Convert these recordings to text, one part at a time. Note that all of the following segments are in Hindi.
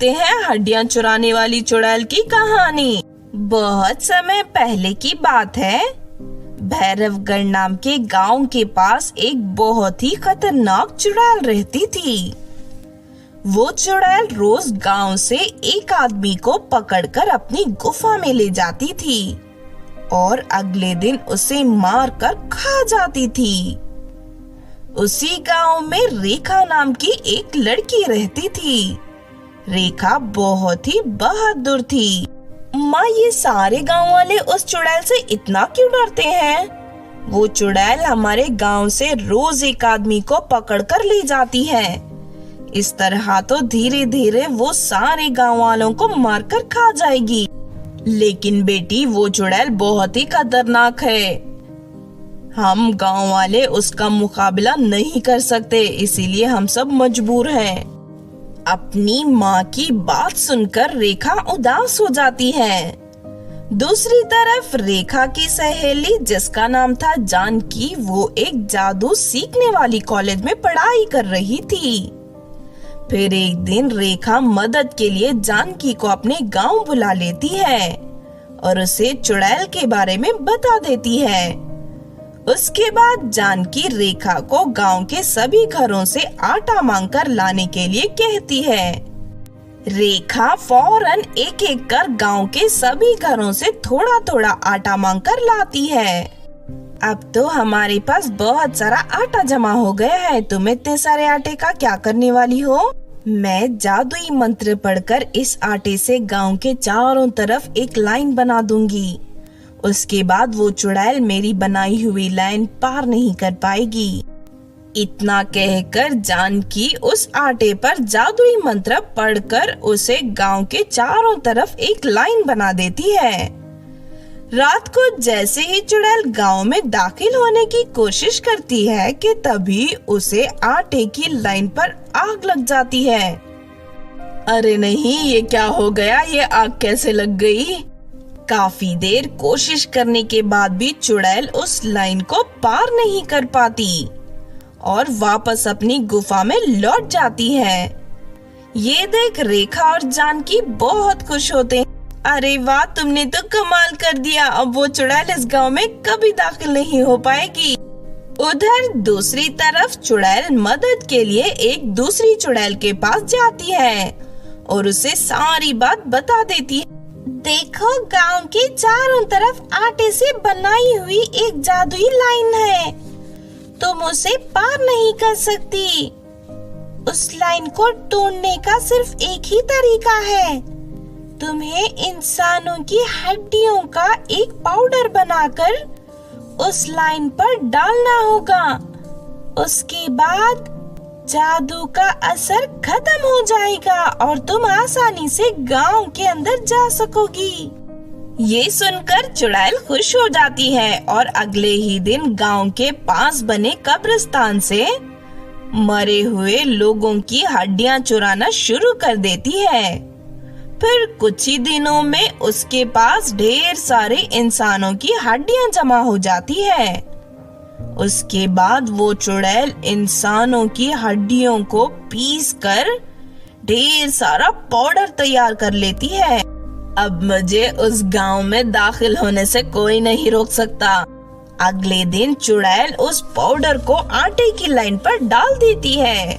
देखते हैं हड्डियां चुराने वाली चुड़ैल की कहानी। बहुत समय पहले की बात है। भैरवगढ़ नाम के गांव के पास एक बहुत ही खतरनाक चुड़ैल रहती थी। वो चुड़ैल रोज गांव से एक आदमी को पकड़कर अपनी गुफा में ले जाती थी और अगले दिन उसे मारकर खा जाती थी। उसी गांव में रेखा नाम की एक लड़की रहती थी। रेखा बहुत ही बहादुर थी। माँ, ये सारे गांव वाले उस चुड़ैल से इतना क्यों डरते हैं? वो चुड़ैल हमारे गांव से रोज एक आदमी को पकड़कर ले जाती है। इस तरह तो धीरे धीरे वो सारे गांव वालों को मारकर खा जाएगी। लेकिन बेटी, वो चुड़ैल बहुत ही खतरनाक है। हम गांव वाले उसका मुकाबला नहीं कर सकते, इसीलिए हम सब मजबूर हैं। अपनी माँ की बात सुनकर रेखा उदास हो जाती है। दूसरी तरफ रेखा की सहेली, जिसका नाम था जानकी, वो एक जादू सीखने वाली कॉलेज में पढ़ाई कर रही थी। फिर एक दिन रेखा मदद के लिए जानकी को अपने गांव बुला लेती है और उसे चुड़ैल के बारे में बता देती है। उसके बाद जानकी रेखा को गांव के सभी घरों से आटा मांगकर लाने के लिए कहती है। रेखा फौरन एक एक कर गांव के सभी घरों से थोड़ा थोड़ा आटा मांगकर लाती है। अब तो हमारे पास बहुत सारा आटा जमा हो गया है। तुम इतने सारे आटे का क्या करने वाली हो? मैं जादुई मंत्र पढ़कर इस आटे से गांव के चारों तरफ एक लाइन बना दूंगी। उसके बाद वो चुड़ैल मेरी बनाई हुई लाइन पार नहीं कर पाएगी। इतना कहकर जानकी उस आटे पर जादुई मंत्र पढ़कर उसे गांव के चारों तरफ एक लाइन बना देती है। रात को जैसे ही चुड़ैल गांव में दाखिल होने की कोशिश करती है कि तभी उसे आटे की लाइन पर आग लग जाती है। अरे नहीं, ये क्या हो गया? ये आग कैसे लग गई? काफी देर कोशिश करने के बाद भी चुड़ैल उस लाइन को पार नहीं कर पाती और वापस अपनी गुफा में लौट जाती है। ये देख रेखा और जानकी बहुत खुश होते हैं। अरे वाह, तुमने तो कमाल कर दिया। अब वो चुड़ैल इस गांव में कभी दाखिल नहीं हो पाएगी। उधर दूसरी तरफ चुड़ैल मदद के लिए एक दूसरी चुड़ैल के पास जाती है और उसे सारी बात बता देती है। देखो, गांव के चारों तरफ आटे से बनाई हुई एक जादुई लाइन है। तुम उसे पार नहीं कर सकती। उस लाइन को तोड़ने का सिर्फ एक ही तरीका है। तुम्हें इंसानों की हड्डियों का एक पाउडर बनाकर उस लाइन पर डालना होगा। उसके बाद जादू का असर खत्म हो जाएगा और तुम आसानी से गांव के अंदर जा सकोगी। ये सुनकर चुड़ैल खुश हो जाती है और अगले ही दिन गांव के पास बने कब्रिस्तान से मरे हुए लोगों की हड्डियां चुराना शुरू कर देती है। फिर कुछ ही दिनों में उसके पास ढेर सारे इंसानों की हड्डियां जमा हो जाती है। उसके बाद वो चुड़ैल इंसानों की हड्डियों को पीस कर ढेर सारा पाउडर तैयार कर लेती है। अब मुझे उस गांव में दाखिल होने से कोई नहीं रोक सकता। अगले दिन चुड़ैल उस पाउडर को आटे की लाइन पर डाल देती है।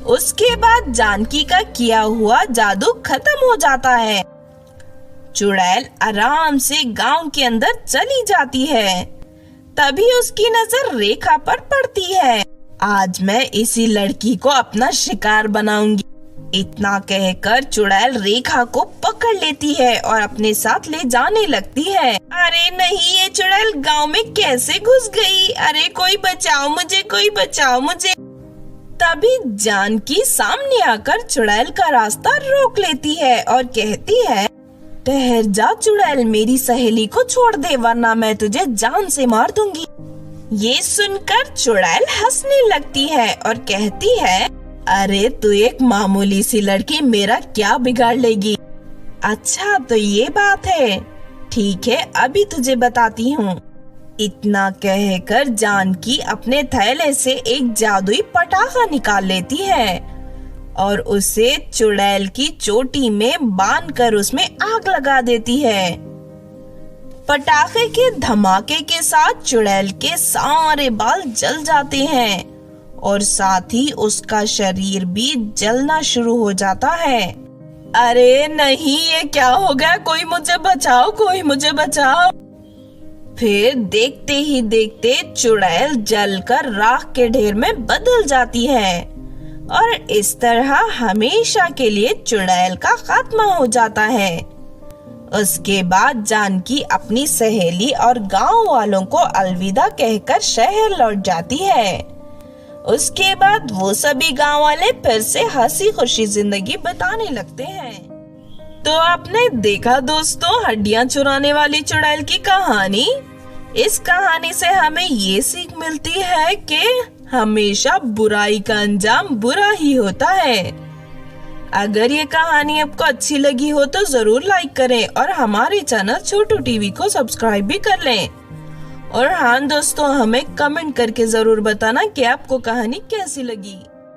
उसके बाद जानकी का किया हुआ जादू खत्म हो जाता है। चुड़ैल आराम से गांव के अंदर चली जाती है। तभी उसकी नजर रेखा पर पड़ती है। आज मैं इसी लड़की को अपना शिकार बनाऊंगी। इतना कहकर चुड़ैल रेखा को पकड़ लेती है और अपने साथ ले जाने लगती है। अरे नहीं, ये चुड़ैल गांव में कैसे घुस गई? अरे कोई बचाओ मुझे, कोई बचाओ मुझे। तभी जानकी सामने आकर चुड़ैल का रास्ता रोक लेती है और कहती है, ठहर जा चुड़ैल, मेरी सहेली को छोड़ दे वरना मैं तुझे जान से मार दूंगी। ये सुनकर चुड़ैल हंसने लगती है और कहती है, अरे तू एक मामूली सी लड़की, मेरा क्या बिगाड़ लेगी? अच्छा तो ये बात है, ठीक है अभी तुझे बताती हूँ। इतना कहकर जानकी अपने थैले से एक जादुई पटाखा निकाल लेती है। और उसे चुड़ैल की चोटी में बांधकर उसमें आग लगा देती है। पटाखे के धमाके के साथ चुड़ैल के सारे बाल जल जाते हैं और साथ ही उसका शरीर भी जलना शुरू हो जाता है। अरे नहीं, ये क्या हो गया? कोई मुझे बचाओ, कोई मुझे बचाओ। फिर देखते ही देखते चुड़ैल जलकर राख के ढेर में बदल जाती है और इस तरह हमेशा के लिए चुड़ैल का खात्मा हो जाता है। उसके बाद जानकी अपनी सहेली और गांव वालों को अलविदा कहकर शहर लौट जाती है। उसके बाद वो सभी गांव वाले फिर से हंसी खुशी जिंदगी बिताने लगते हैं। तो आपने देखा दोस्तों, हड्डियां चुराने वाली चुड़ैल की कहानी। इस कहानी से हमें ये सीख मिलती है कि हमेशा बुराई का अंजाम बुरा ही होता है। अगर ये कहानी आपको अच्छी लगी हो तो जरूर लाइक करें और हमारे चैनल छोटू टीवी को सब्सक्राइब भी कर लें। और हाँ दोस्तों, हमें कमेंट करके जरूर बताना कि आपको कहानी कैसी लगी।